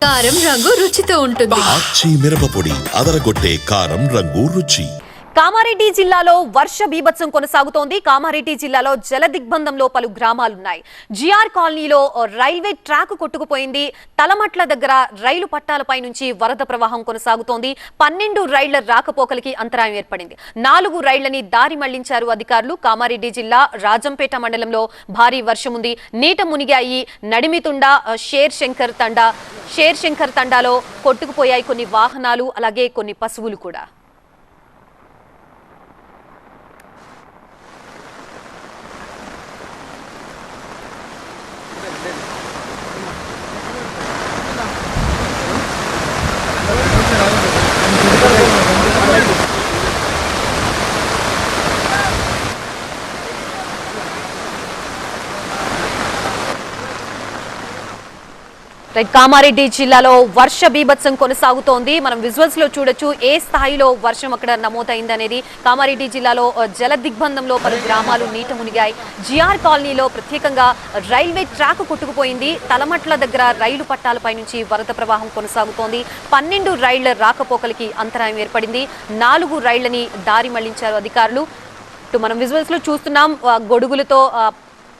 కారం రంగు రుచితో ఉంటుంది. ఆచి మిరపపొడి అదరగొట్టే కారం రంగు రుచి. కామారెడ్డి జిల్లాలో వర్ష బీభత్సం కొనసాగుతోంది. కామారెడ్డి జిల్లాలో జల దిగ్బంధంలో పలు గ్రామాలున్నాయి. జిఆర్ కాలనీలో రైల్వే ట్రాక్ కొట్టుకుపోయింది. తలమట్ల దగ్గర రైలు పట్టాలపై నుంచి వరద ప్రవాహం కొనసాగుతోంది. 12 రైళ్ల రాకపోకలకి అంతరాయం ఏర్పడింది. 4 రైళ్లని దారి మళ్లించారు అధికారులు. కామారెడ్డి జిల్లా రాజంపేట మండలంలో భారీ వర్షం ఉంది. నీట మునిగాయి నడిమితుండ షేర్ శంకర్ తండాలో కొట్టుకుపోయాయి కొన్ని వాహనాలు, అలాగే కొన్ని పశువులు కూడా. కామారెడ్డి జిల్లాలో వర్ష బీభత్సం కొనసాగుతోంది. మనం విజువల్స్ లో చూడొచ్చు ఏ స్థాయిలో వర్షం అక్కడ నమోదైంది అనేది. కామారెడ్డి జిల్లాలో జల దిగ్బంధంలో పలు గ్రామాలు నీట మునిగాయి. జిఆర్ కాలనీలో ప్రత్యేకంగా రైల్వే ట్రాక్ కొట్టుకుపోయింది. తలమట్ల దగ్గర రైలు పట్టాలపై నుంచి వరద ప్రవాహం కొనసాగుతోంది. 12 రైళ్ల రాకపోకలకి అంతరాయం ఏర్పడింది. 4 రైళ్లని దారి మళ్లించారు అధికారులు. మనం విజువల్స్ లో చూస్తున్నాం గొడుగులతో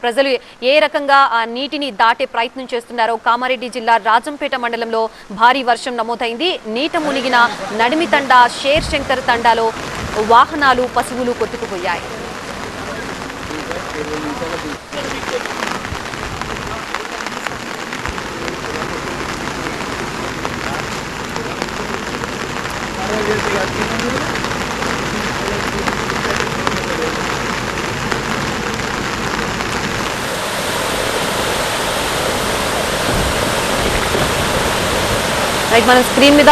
ప్రజలు ఏ రకంగా ఆ నీటిని దాటే ప్రయత్నం చేస్తున్నారో. కామారెడ్డి జిల్లా రాజంపేట మండలంలో భారీ వర్షం నమోదైంది. నీట మునిగిన నడిమి తండా, షేర్ శంకర్ తండాలో వాహనాలు, పశువులు కొట్టుకుపోయాయి. మనం స్క్రీన్ మీద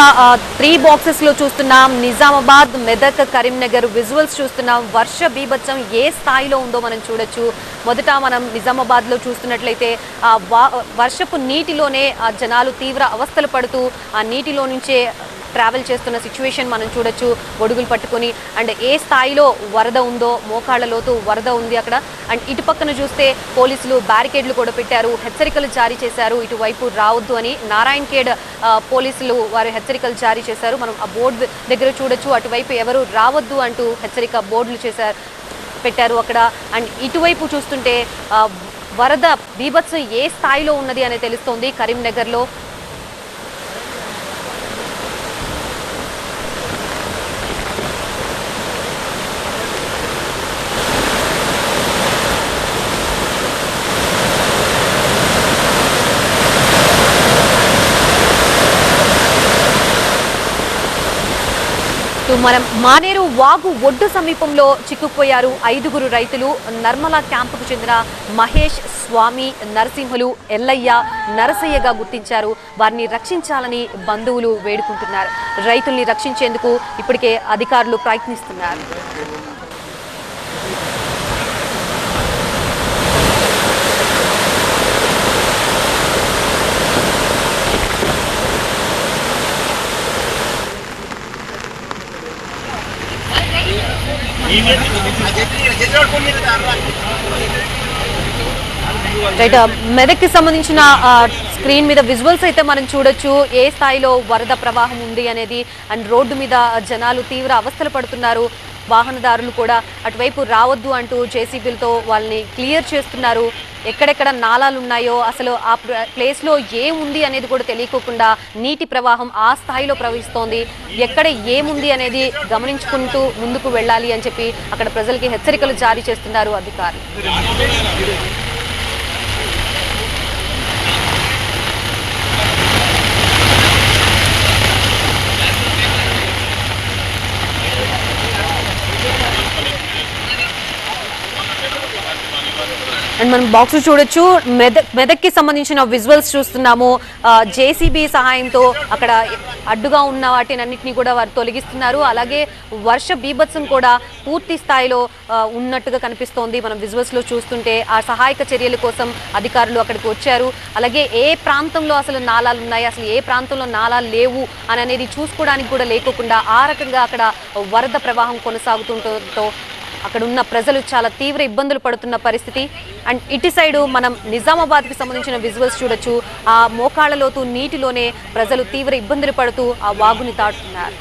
3 బాక్సెస్ లో చూస్తున్నాం. నిజామాబాద్, మెదక్, కరీంనగర్ విజువల్స్ చూస్తున్నాం. వర్ష బీభత్సం ఏ స్థాయిలో ఉందో మనం చూడొచ్చు. మొదట మనం నిజామాబాద్ లో చూస్తున్నట్లయితే వర్షపు నీటిలోనే జనాలు తీవ్ర అవస్థలు పడుతూ ఆ నీటిలో నుంచే ట్రావెల్ చేస్తున్న సిచ్యువేషన్ మనం చూడొచ్చు. గొడుగులు పట్టుకొని అండ్ ఏ స్థాయిలో వరద ఉందో, మోకాళ్ల లోతు వరద ఉంది అక్కడ. అండ్ ఇటు పక్కన చూస్తే పోలీసులు బ్యారికేడ్లు కూడా పెట్టారు, హెచ్చరికలు జారీ చేశారు ఇటువైపు రావద్దు అని. నారాయణ్ ఖేడ్ పోలీసులు వారు హెచ్చరికలు జారీ చేశారు. మనం ఆ బోర్డు దగ్గర చూడొచ్చు, అటువైపు ఎవరు రావద్దు అంటూ హెచ్చరిక బోర్డులు పెట్టారు అక్కడ. అండ్ ఇటువైపు చూస్తుంటే వరద బీభత్సం ఏ స్థాయిలో ఉన్నది అనేది తెలుస్తోంది కరీంనగర్లో. మనం మానేరు వాగు ఒడ్డు సమీపంలో చిక్కుకుపోయారు 5 రైతులు. నర్మల క్యాంపుకు చెందిన మహేష్, స్వామి, నరసింహులు, ఎల్లయ్య, నరసయ్యగా గుర్తించారు. వారిని రక్షించాలని బంధువులు వేడుకుంటున్నారు. రైతుల్ని రక్షించేందుకు ఇప్పటికే అధికారులు ప్రయత్నిస్తున్నారు. మెదక్ కి సంబంధించిన స్క్రీన్ మీద విజువల్స్ అయితే మనం చూడొచ్చు ఏ స్థాయిలో వరద ప్రవాహం ఉంది అనేది. అండ్ రోడ్డు మీద జనాలు తీవ్ర అవస్థలు పడుతున్నారు. వాహనదారులు కూడా అటువైపు రావద్దు అంటూ జేసీబీలతో వాళ్ళని క్లియర్ చేస్తున్నారు. ఎక్కడెక్కడ నాలాలు ఉన్నాయో, అసలు ఆ ప్లేస్లో ఏముంది అనేది కూడా తెలియకోకుండా నీటి ప్రవాహం ఆ స్థాయిలో ప్రవహిస్తోంది. ఎక్కడ ఏముంది అనేది గమనించుకుంటూ ముందుకు వెళ్ళాలి అని చెప్పి అక్కడ ప్రజలకి హెచ్చరికలు జారీ చేస్తున్నారు అధికారులు. అండ్ మనం బాక్స్ చూడొచ్చు, మెదక్కి సంబంధించిన విజువల్స్ చూస్తున్నాము. జేసీబీ సహాయంతో అక్కడ అడ్డుగా ఉన్న వాటినన్నింటినీ కూడా వారు తొలగిస్తున్నారు. అలాగే వర్ష బీభత్సం కూడా పూర్తి స్థాయిలో ఉన్నట్టుగా కనిపిస్తోంది. మనం విజువల్స్ లో చూస్తుంటే ఆ సహాయక చర్యల కోసం అధికారులు అక్కడికి వచ్చారు. అలాగే ఏ ప్రాంతంలో అసలు నాలాలు ఉన్నాయి, అసలు ఏ ప్రాంతంలో నాలాలు లేవు అని అనేది చూసుకోవడానికి కూడా లేకోకుండా ఆ రకంగా అక్కడ వరద ప్రవాహం కొనసాగుతుండటంతో అక్కడ ఉన్న ప్రజలు చాలా తీవ్ర ఇబ్బందులు పడుతున్న పరిస్థితి. అండ్ ఇటు సైడు మనం నిజామాబాద్కి సంబంధించిన విజువల్స్ చూడొచ్చు. ఆ మోకాళ్ళ లోతు నీటిలోనే ప్రజలు తీవ్ర ఇబ్బందులు పడుతూ ఆ వాగుని దాటుతున్నారు.